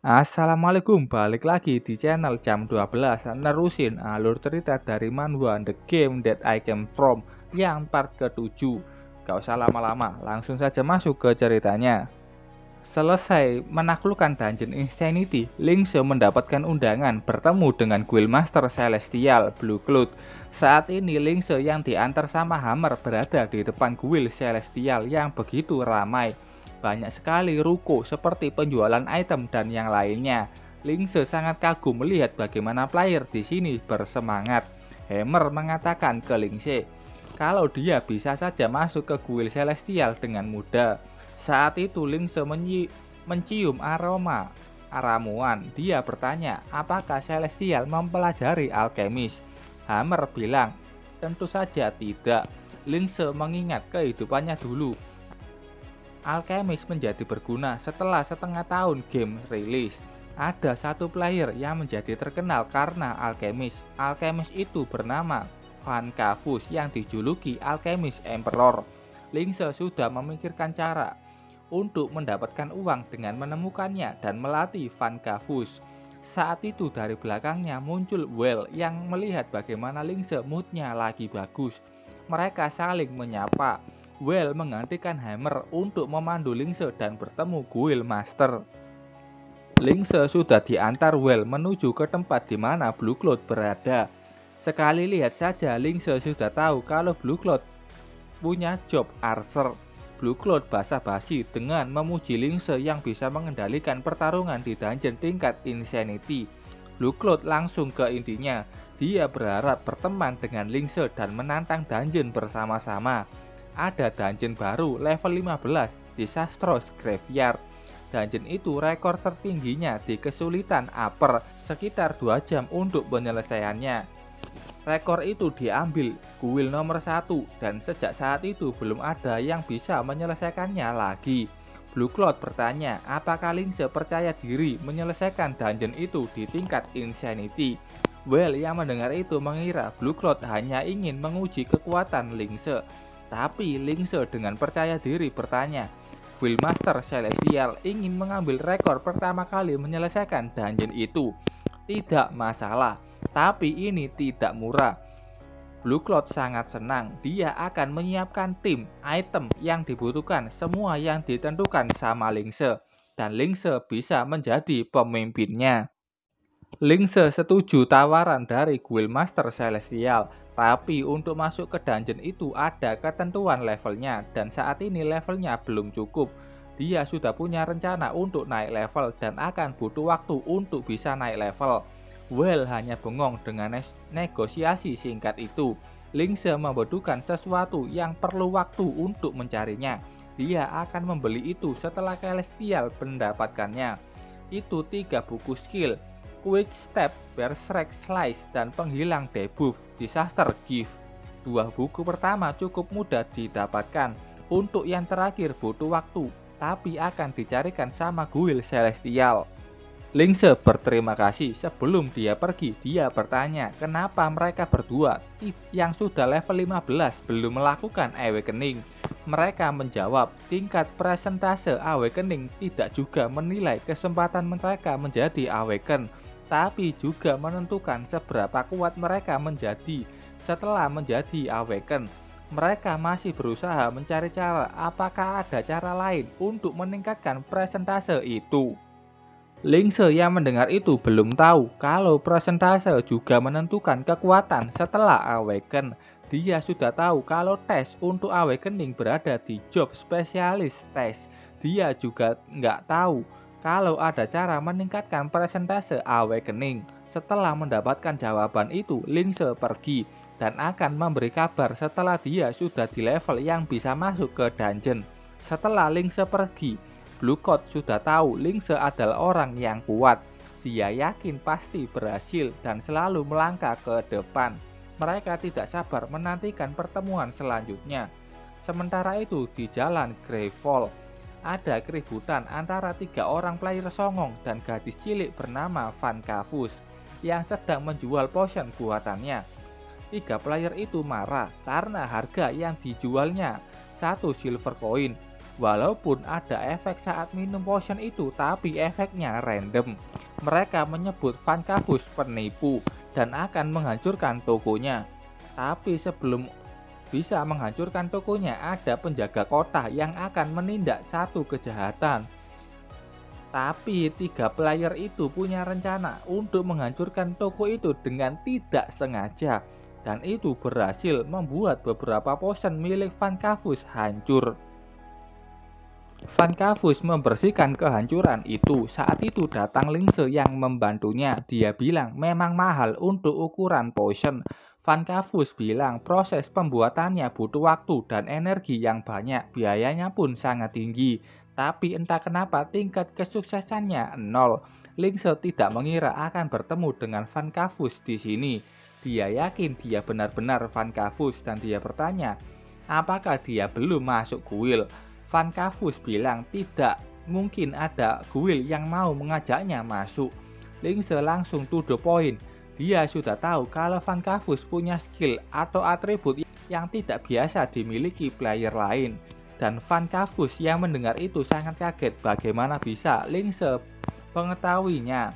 Assalamualaikum, balik lagi di channel jam 12 nerusin alur cerita dari manhwa The Game That I Came From yang part ke-7. Gak usah lama-lama, langsung saja masuk ke ceritanya. Selesai menaklukkan Dungeon Insanity, Lingse mendapatkan undangan bertemu dengan Guild Master Celestial Blue Cloud. Saat ini Lingse yang diantar sama Hammer berada di depan Guild Celestial yang begitu ramai. Banyak sekali ruko seperti penjualan item dan yang lainnya. Lingse sangat kagum melihat bagaimana player di sini bersemangat. Hammer mengatakan ke Lingse kalau dia bisa saja masuk ke Guild Celestial dengan mudah. Saat itu Lingse mencium aroma ramuan. Dia bertanya, apakah Celestial mempelajari alkemis? Hammer bilang, tentu saja tidak. Lingse mengingat kehidupannya dulu. Alkemis menjadi berguna setelah setengah tahun game rilis. Ada satu player yang menjadi terkenal karena alkemis. Alkemis itu bernama Van Kavus yang dijuluki Alkemis Emperor. Lingse sudah memikirkan cara untuk mendapatkan uang dengan menemukannya dan melatih Van Kavus. Saat itu dari belakangnya muncul Well yang melihat bagaimana Lingse moodnya lagi bagus. Mereka saling menyapa. Well menggantikan Hammer untuk memandu Lingse dan bertemu Guild Master. Lingse sudah diantar Well menuju ke tempat di mana Blue Cloud berada. Sekali lihat saja Lingse sudah tahu kalau Blue Cloud punya job archer. Blue Cloud basa-basi dengan memuji Lingse yang bisa mengendalikan pertarungan di dungeon tingkat Insanity. Blue Cloud langsung ke intinya. Dia berharap berteman dengan Lingse dan menantang dungeon bersama-sama. Ada dungeon baru level 15 di Sastros Graveyard. Dungeon itu rekor tertingginya di kesulitan upper, sekitar 2 jam untuk penyelesaiannya. Rekor itu diambil guild nomor 1 dan sejak saat itu belum ada yang bisa menyelesaikannya lagi. Blue Cloud bertanya apakah Lingse percaya diri menyelesaikan dungeon itu di tingkat Insanity. Well yang mendengar itu mengira Blue Cloud hanya ingin menguji kekuatan Lingse. Tapi Lingse dengan percaya diri bertanya, Guild Master Celestial ingin mengambil rekor pertama kali menyelesaikan dungeon itu. Tidak masalah, tapi ini tidak murah. Blue Cloud sangat senang. Dia akan menyiapkan tim, item yang dibutuhkan, semua yang ditentukan sama Lingse. Dan Lingse bisa menjadi pemimpinnya. Lingse setuju tawaran dari Guild Master Celestial. Tapi untuk masuk ke dungeon itu ada ketentuan levelnya. Dan saat ini levelnya belum cukup. Dia sudah punya rencana untuk naik level dan akan butuh waktu untuk bisa naik level. Well hanya bengong dengan negosiasi singkat itu. Lingse membutuhkan sesuatu yang perlu waktu untuk mencarinya. Dia akan membeli itu setelah Celestial mendapatkannya. Itu 3 buku skill, Quick Step, Berserk Slice, dan penghilang debuff, Disaster Gift. 2 buku pertama cukup mudah didapatkan. Untuk yang terakhir butuh waktu, tapi akan dicarikan sama Guild Celestial. Lingse berterima kasih. Sebelum dia pergi, dia bertanya kenapa mereka berdua yang sudah level 15 belum melakukan awakening. Mereka menjawab tingkat presentase awakening tidak juga menilai kesempatan mereka menjadi awaken, tapi juga menentukan seberapa kuat mereka menjadi setelah menjadi awaken. Mereka masih berusaha mencari cara apakah ada cara lain untuk meningkatkan presentase itu. Lingse yang mendengar itu belum tahu kalau presentase juga menentukan kekuatan setelah awaken. Dia sudah tahu kalau tes untuk awakening berada di job spesialis tes. Dia juga nggak tahu kalau ada cara meningkatkan presentase awakening. Setelah mendapatkan jawaban itu, Lingse pergi dan akan memberi kabar setelah dia sudah di level yang bisa masuk ke dungeon. Setelah Lingse pergi, Blue Cloud sudah tahu Lingse adalah orang yang kuat. Dia yakin pasti berhasil dan selalu melangkah ke depan. Mereka tidak sabar menantikan pertemuan selanjutnya. Sementara itu di jalan Greyfall, ada keributan antara 3 orang player songong dan gadis cilik bernama Van Kavus yang sedang menjual potion buatannya. 3 player itu marah karena harga yang dijualnya 1 silver coin. Walaupun ada efek saat minum potion itu, tapi efeknya random. Mereka menyebut Vancavus penipu dan akan menghancurkan tokonya. Tapi sebelum bisa menghancurkan tokonya, ada penjaga kota yang akan menindak satu kejahatan. Tapi 3 player itu punya rencana untuk menghancurkan toko itu dengan tidak sengaja. Dan itu berhasil membuat beberapa potion milik Vancavus hancur. Vancavus membersihkan kehancuran itu. Saat itu datang Lingse yang membantunya. Dia bilang memang mahal untuk ukuran potion. Vancavus bilang proses pembuatannya butuh waktu dan energi yang banyak. Biayanya pun sangat tinggi. Tapi entah kenapa tingkat kesuksesannya nol. Lingse tidak mengira akan bertemu dengan Vancavus di sini. Dia yakin dia benar-benar Vancavus dan dia bertanya, apakah dia belum masuk kuil? Vancavus bilang tidak mungkin ada guild yang mau mengajaknya masuk. Lingse langsung to the point. Dia sudah tahu kalau Vancavus punya skill atau atribut yang tidak biasa dimiliki player lain. Dan Vancavus yang mendengar itu sangat kaget bagaimana bisa Lingse mengetahuinya.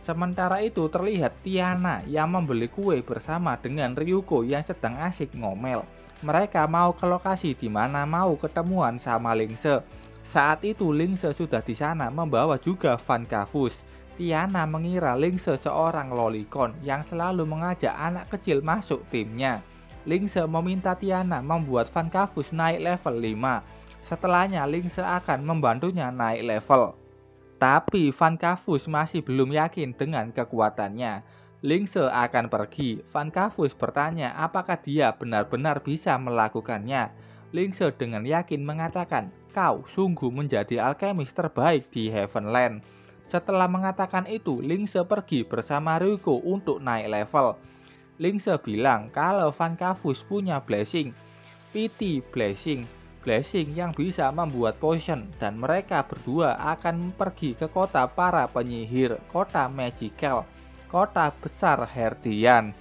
Sementara itu terlihat Tiana yang membeli kue bersama dengan Ryuko yang sedang asik ngomel. Mereka mau ke lokasi di mana mau ketemuan sama Lingse. Saat itu Lingse sudah di sana membawa juga Vancavus. Tiana mengira Lingse seorang lolicon yang selalu mengajak anak kecil masuk timnya. Lingse meminta Tiana membuat Vancavus naik level 5. Setelahnya Lingse akan membantunya naik level. Tapi Vancavus masih belum yakin dengan kekuatannya. Lingse akan pergi. Vancavus bertanya apakah dia benar-benar bisa melakukannya. Lingse dengan yakin mengatakan, kau sungguh menjadi alkemis terbaik di Heavenland. Setelah mengatakan itu, Lingse pergi bersama Ryuko untuk naik level. Lingse bilang kalau Vancavus punya blessing, PT blessing yang bisa membuat potion, dan mereka berdua akan pergi ke kota para penyihir, kota magical, kota besar Herdians.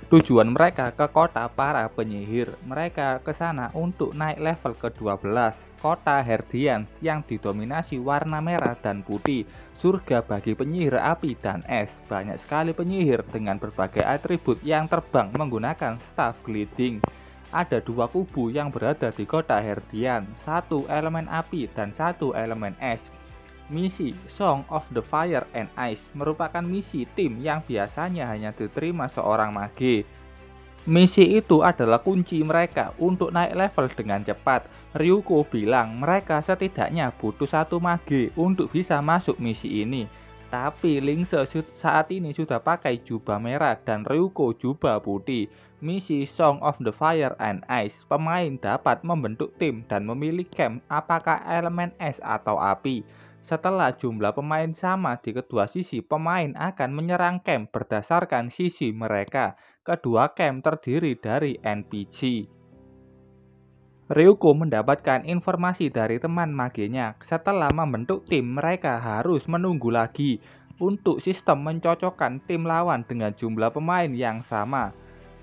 Tujuan mereka ke kota para penyihir. Mereka ke sana untuk naik level ke-12. Kota Herdians yang didominasi warna merah dan putih. Surga bagi penyihir api dan es. Banyak sekali penyihir dengan berbagai atribut yang terbang menggunakan staff gliding. Ada 2 kubu yang berada di kota Herdian. 1 elemen api dan 1 elemen es. Misi Song of the Fire and Ice merupakan misi tim yang biasanya hanya diterima seorang mage. Misi itu adalah kunci mereka untuk naik level dengan cepat. Ryuko bilang mereka setidaknya butuh 1 mage untuk bisa masuk misi ini. Tapi Lingse saat ini sudah pakai jubah merah dan Ryuko jubah putih. Misi Song of the Fire and Ice, pemain dapat membentuk tim dan memilih camp apakah elemen es atau api. Setelah jumlah pemain sama di kedua sisi, pemain akan menyerang camp berdasarkan sisi mereka. Kedua camp terdiri dari NPC. Ryuko mendapatkan informasi dari teman magenya. Setelah membentuk tim, mereka harus menunggu lagi untuk sistem mencocokkan tim lawan dengan jumlah pemain yang sama.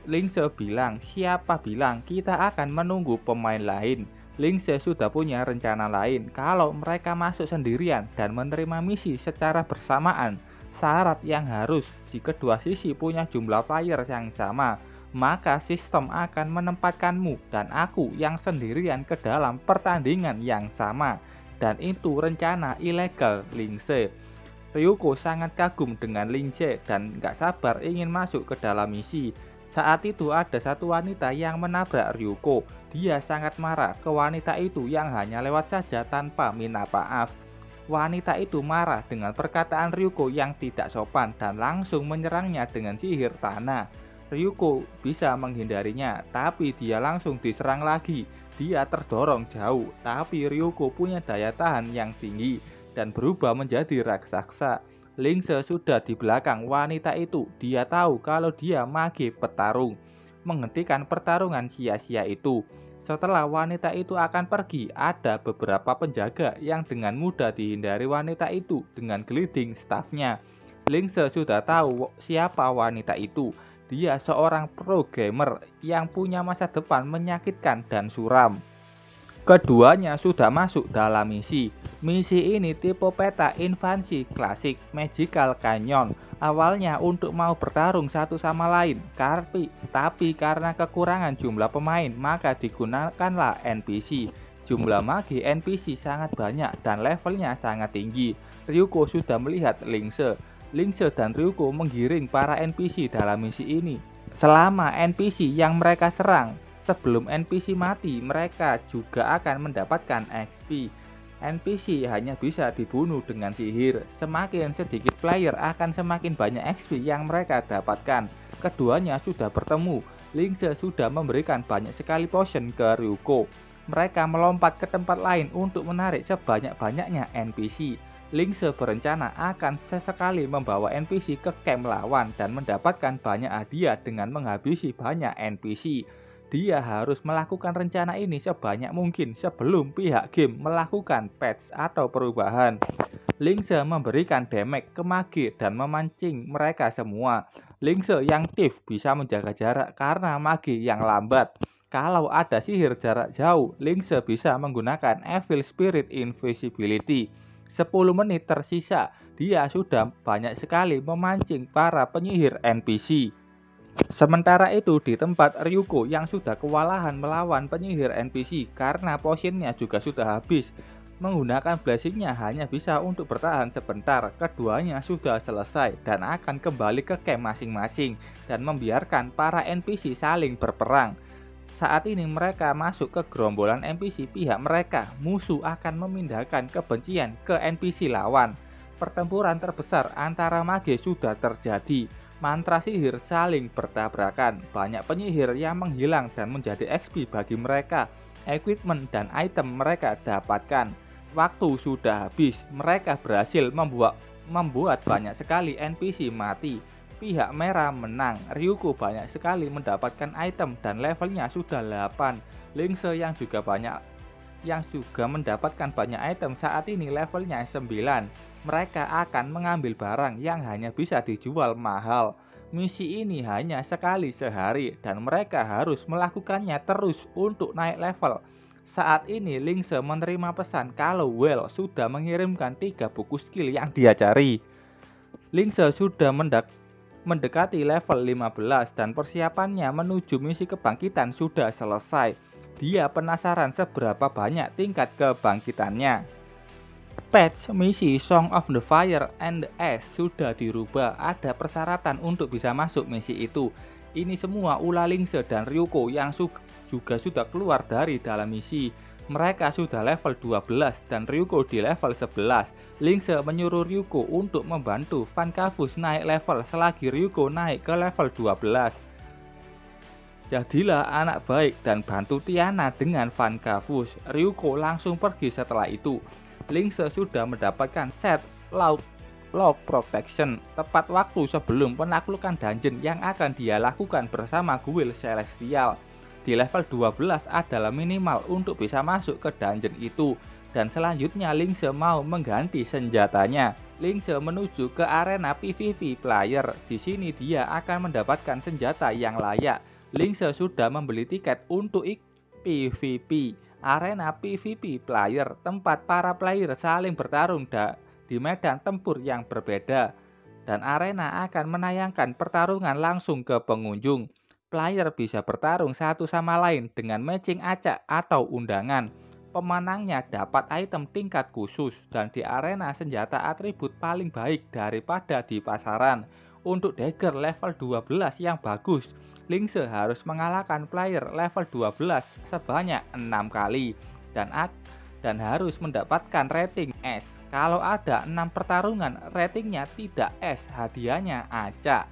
Lingse bilang, siapa bilang kita akan menunggu pemain lain? Lingse sudah punya rencana lain. Kalau mereka masuk sendirian dan menerima misi secara bersamaan, syarat yang harus di kedua sisi punya jumlah player yang sama, maka sistem akan menempatkanmu dan aku yang sendirian ke dalam pertandingan yang sama. Dan itu rencana ilegal Lingse. Ryuko sangat kagum dengan Lingse dan gak sabar ingin masuk ke dalam misi. Saat itu ada satu wanita yang menabrak Ryuko. Dia sangat marah ke wanita itu yang hanya lewat saja tanpa minta maaf. Wanita itu marah dengan perkataan Ryuko yang tidak sopan dan langsung menyerangnya dengan sihir tanah. Ryuko bisa menghindarinya, tapi dia langsung diserang lagi. Dia terdorong jauh, tapi Ryuko punya daya tahan yang tinggi dan berubah menjadi raksasa. Lingse sudah di belakang wanita itu. Dia tahu kalau dia mage petarung. Menghentikan pertarungan sia-sia itu. Setelah wanita itu akan pergi, ada beberapa penjaga yang dengan mudah dihindari wanita itu dengan gliding staffnya. Lingse sudah tahu siapa wanita itu. Dia seorang pro gamer yang punya masa depan menyakitkan dan suram. Keduanya sudah masuk dalam misi. Misi ini tipe peta invasi klasik Magical Canyon. Awalnya untuk mau bertarung satu sama lain, tapi karena kekurangan jumlah pemain, maka digunakanlah NPC. Jumlah magi NPC sangat banyak dan levelnya sangat tinggi. Ryuko sudah melihat Lingse. Lingse dan Ryuko menggiring para NPC dalam misi ini. Selama NPC yang mereka serang, sebelum NPC mati, mereka juga akan mendapatkan XP. NPC hanya bisa dibunuh dengan sihir. Semakin sedikit player akan semakin banyak XP yang mereka dapatkan. Keduanya sudah bertemu. Lingse sudah memberikan banyak sekali potion ke Ryuko. Mereka melompat ke tempat lain untuk menarik sebanyak-banyaknya NPC. Lingse berencana akan sesekali membawa NPC ke camp lawan dan mendapatkan banyak hadiah dengan menghabisi banyak NPC. Dia harus melakukan rencana ini sebanyak mungkin sebelum pihak game melakukan patch atau perubahan. Lingse memberikan damage ke mage dan memancing mereka semua. Lingse yang thief bisa menjaga jarak karena mage yang lambat. Kalau ada sihir jarak jauh, Lingse bisa menggunakan Evil Spirit Invisibility. 10 menit tersisa, dia sudah banyak sekali memancing para penyihir NPC. Sementara itu di tempat Ryuko yang sudah kewalahan melawan penyihir NPC karena potionnya juga sudah habis. Menggunakan blessingnya hanya bisa untuk bertahan sebentar. Keduanya sudah selesai dan akan kembali ke camp masing-masing dan membiarkan para NPC saling berperang. Saat ini mereka masuk ke gerombolan NPC pihak mereka. Musuh akan memindahkan kebencian ke NPC lawan. Pertempuran terbesar antara mage sudah terjadi. Mantra sihir saling bertabrakan. Banyak penyihir yang menghilang dan menjadi XP bagi mereka. Equipment dan item mereka dapatkan. Waktu sudah habis. Mereka berhasil membuat banyak sekali NPC mati. Pihak merah menang. Ryuko banyak sekali mendapatkan item dan levelnya sudah 8. Lingse yang juga mendapatkan banyak item saat ini levelnya 9. Mereka akan mengambil barang yang hanya bisa dijual mahal. Misi ini hanya sekali sehari dan mereka harus melakukannya terus untuk naik level. Saat ini Lingse menerima pesan kalau Well sudah mengirimkan 3 buku skill yang dia cari. Lingse sudah mendekati level 15 dan persiapannya menuju misi kebangkitan sudah selesai. Dia penasaran seberapa banyak tingkat kebangkitannya. Patch misi Song of the Fire and the Ash sudah dirubah. Ada persyaratan untuk bisa masuk misi itu. Ini semua ulah Lingse dan Ryuko yang juga sudah keluar dari dalam misi. Mereka sudah level 12 dan Ryuko di level 11. Lingse menyuruh Ryuko untuk membantu Van Kavus naik level selagi Ryuko naik ke level 12. Jadilah anak baik dan bantu Tiana dengan Van Kavus. Ryuko langsung pergi setelah itu. Lingse sudah mendapatkan set Log Protection tepat waktu sebelum penaklukan dungeon yang akan dia lakukan bersama Guild Celestial. Di level 12 adalah minimal untuk bisa masuk ke dungeon itu. Dan selanjutnya Lingse mau mengganti senjatanya. Lingse menuju ke arena PvP player. Di sini dia akan mendapatkan senjata yang layak. Lingse sudah membeli tiket untuk PvP. Arena PvP player, tempat para player saling bertarung di medan tempur yang berbeda. Dan arena akan menayangkan pertarungan langsung ke pengunjung. Player bisa bertarung satu sama lain dengan matching acak atau undangan. Pemenangnya dapat item tingkat khusus dan di arena senjata atribut paling baik daripada di pasaran. Untuk dagger level 12 yang bagus, Lingse harus mengalahkan player level 12 sebanyak 6 kali dan harus mendapatkan rating S. Kalau ada 6 pertarungan ratingnya tidak S, hadiahnya acak.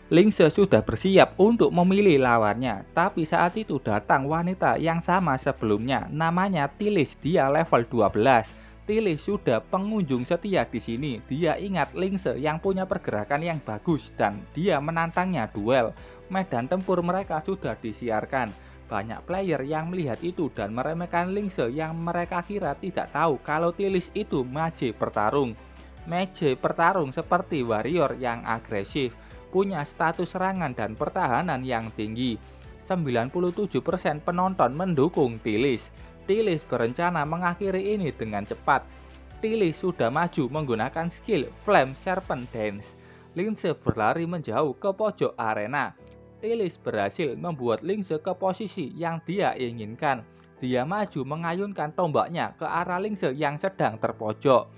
Lingse sudah bersiap untuk memilih lawannya, tapi saat itu datang wanita yang sama sebelumnya, namanya Tilis, dia level 12. Tilis sudah pengunjung setia di sini. Dia ingat Lingse yang punya pergerakan yang bagus dan dia menantangnya duel. Medan tempur mereka sudah disiarkan. Banyak player yang melihat itu dan meremehkan Lingse yang mereka kira tidak tahu kalau Tilis itu mage bertarung. Mage bertarung seperti warrior yang agresif, punya status serangan dan pertahanan yang tinggi. 97% penonton mendukung Tilis. Tilis berencana mengakhiri ini dengan cepat. Tilis sudah maju menggunakan skill Flame Serpent Dance. Lince berlari menjauh ke pojok arena. Tilis berhasil membuat Lince ke posisi yang dia inginkan. Dia maju mengayunkan tombaknya ke arah Lince yang sedang terpojok.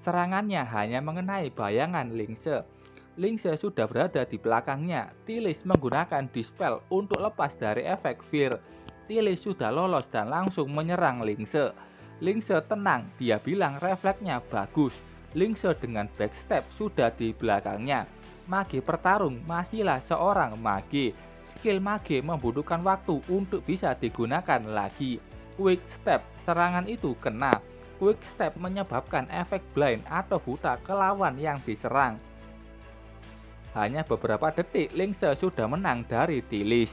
Serangannya hanya mengenai bayangan Lince. Lince sudah berada di belakangnya. Tilis menggunakan Dispel untuk lepas dari efek Fear. Tilis sudah lolos dan langsung menyerang Lince. Lince tenang, dia bilang refleksnya bagus. Lince dengan backstep sudah di belakangnya. Mage pertarung masihlah seorang mage. Skill mage membutuhkan waktu untuk bisa digunakan lagi. Quick step, serangan itu kena. Quick step menyebabkan efek blind atau buta ke lawan yang diserang. Hanya beberapa detik Lince sudah menang dari Tilis.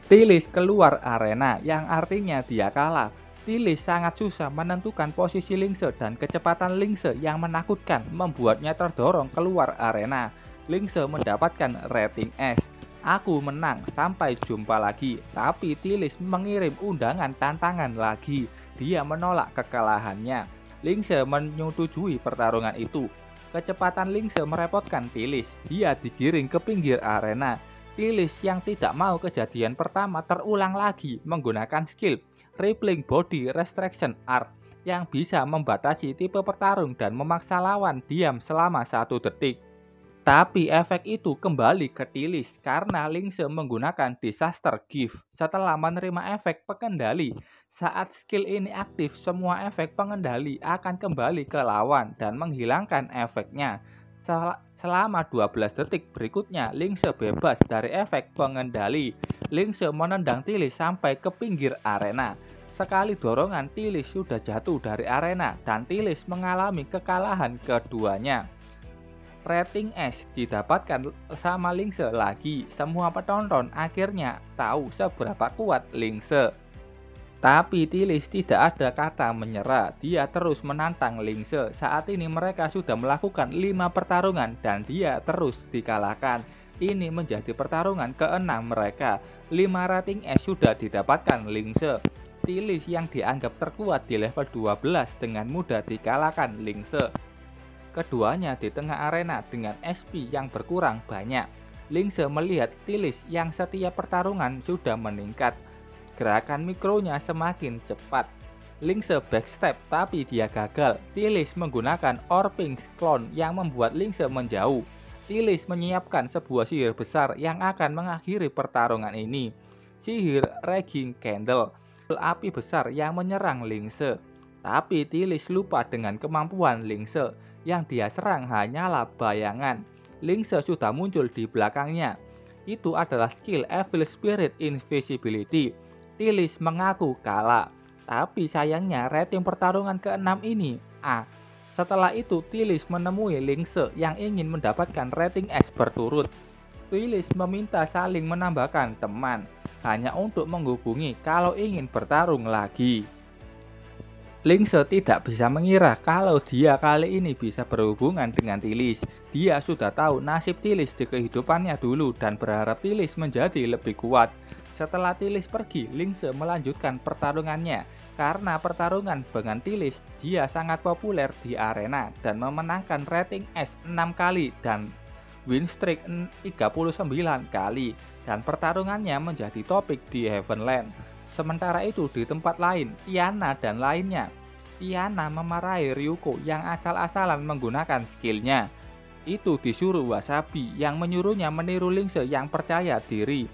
Tilis keluar arena yang artinya dia kalah. Tilis sangat susah menentukan posisi Lince dan kecepatan Lince yang menakutkan membuatnya terdorong keluar arena. Lince mendapatkan rating S. Aku menang, sampai jumpa lagi. Tapi Tilis mengirim undangan tantangan lagi. Dia menolak kekalahannya. Lince menyetujui pertarungan itu. Kecepatan Lince merepotkan Tilis. Dia digiring ke pinggir arena. Tilis yang tidak mau kejadian pertama terulang lagi menggunakan skill Rippling Body Restriction Art yang bisa membatasi tipe pertarung dan memaksa lawan diam selama 1 detik. Tapi efek itu kembali ke Tilis karena Lince menggunakan Disaster Gift setelah menerima efek pengendali. Saat skill ini aktif, semua efek pengendali akan kembali ke lawan dan menghilangkan efeknya. Selama 12 detik berikutnya, Lince bebas dari efek pengendali. Lince menendang Tilis sampai ke pinggir arena. Sekali dorongan, Tilis sudah jatuh dari arena dan Tilis mengalami kekalahan keduanya. Rating S didapatkan sama Lince lagi. Semua penonton akhirnya tahu seberapa kuat Lince. Tapi Tilis tidak ada kata menyerah. Dia terus menantang Lince. Saat ini mereka sudah melakukan 5 pertarungan dan dia terus dikalahkan. Ini menjadi pertarungan ke-6 mereka. 5 rating S sudah didapatkan Lince. Tilis yang dianggap terkuat di level 12 dengan mudah dikalahkan Lince. Keduanya di tengah arena dengan SP yang berkurang banyak. Lince melihat Tilis yang setiap pertarungan sudah meningkat. Gerakan mikronya semakin cepat. Lince backstep tapi dia gagal. Tilis menggunakan Orping's Clone yang membuat Lince menjauh. Tilis menyiapkan sebuah sihir besar yang akan mengakhiri pertarungan ini. Sihir Raging Candle, api besar yang menyerang Lince. Tapi Tilis lupa dengan kemampuan Lince. Yang dia serang hanyalah bayangan. Lince sudah muncul di belakangnya. Itu adalah skill Evil Spirit Invisibility. Tilis mengaku kalah. Tapi sayangnya rating pertarungan ke-6 ini A. Setelah itu Tilis menemui Lince yang ingin mendapatkan rating S berturut. Tilis meminta saling menambahkan teman. Hanya untuk menghubungi kalau ingin bertarung lagi. Lince tidak bisa mengira kalau dia kali ini bisa berhubungan dengan Tilis. Dia sudah tahu nasib Tilis di kehidupannya dulu dan berharap Tilis menjadi lebih kuat. Setelah Tilis pergi, Lince melanjutkan pertarungannya. Karena pertarungan dengan Tilis, dia sangat populer di arena dan memenangkan rating S 6 kali dan win streak 39 kali. Dan pertarungannya menjadi topik di Heavenland. Sementara itu di tempat lain, Tiana dan lainnya. Tiana memarahi Ryuko yang asal-asalan menggunakan skillnya. Itu disuruh Wasabi yang menyuruhnya meniru Lince yang percaya diri.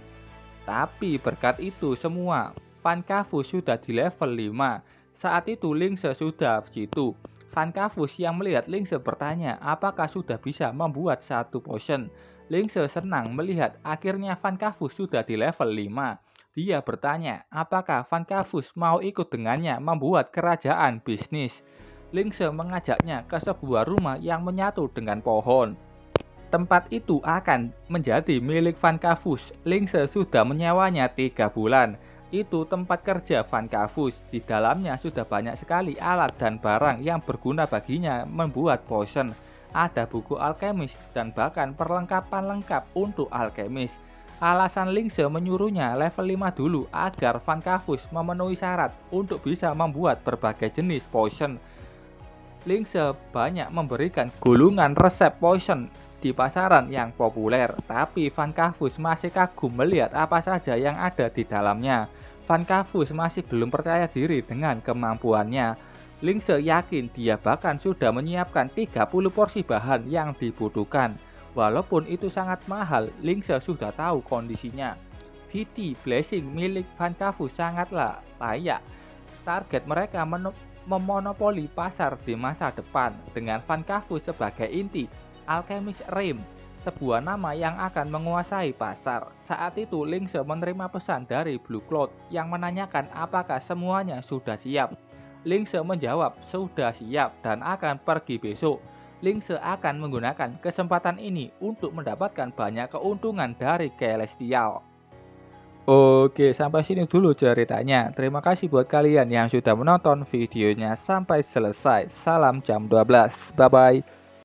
Tapi berkat itu semua, Vankavus sudah di level 5. Saat itu Lince sudah situ. Vankavus yang melihat Lince bertanya apakah sudah bisa membuat satu potion. Lince senang melihat akhirnya Vankavus sudah di level 5. Dia bertanya apakah Vankavus mau ikut dengannya membuat kerajaan bisnis. Lince mengajaknya ke sebuah rumah yang menyatu dengan pohon. Tempat itu akan menjadi milik Vankavus. Lince sudah menyewanya 3 bulan. Itu tempat kerja Vankavus. Di dalamnya sudah banyak sekali alat dan barang yang berguna baginya membuat potion. Ada buku alkemis dan bahkan perlengkapan lengkap untuk alkemis. Alasan Lingse menyuruhnya level 5 dulu agar Van Kavus memenuhi syarat untuk bisa membuat berbagai jenis potion. Lingse banyak memberikan gulungan resep potion di pasaran yang populer, tapi Van Kavus masih kagum melihat apa saja yang ada di dalamnya. Van Kavus masih belum percaya diri dengan kemampuannya. Lingse yakin dia bahkan sudah menyiapkan 30 porsi bahan yang dibutuhkan. Walaupun itu sangat mahal, Lingse sudah tahu kondisinya. VT Blessing milik Van Kavus sangatlah layak. Target mereka memonopoli pasar di masa depan dengan Van Kavus sebagai inti. Alchemist Rim, sebuah nama yang akan menguasai pasar. Saat itu Lingse menerima pesan dari Blue Cloud yang menanyakan apakah semuanya sudah siap. Lingse menjawab sudah siap dan akan pergi besok. Lingse akan menggunakan kesempatan ini untuk mendapatkan banyak keuntungan dari Celestial. Oke, sampai sini dulu ceritanya. Terima kasih buat kalian yang sudah menonton videonya sampai selesai. Salam jam 12. Bye-bye.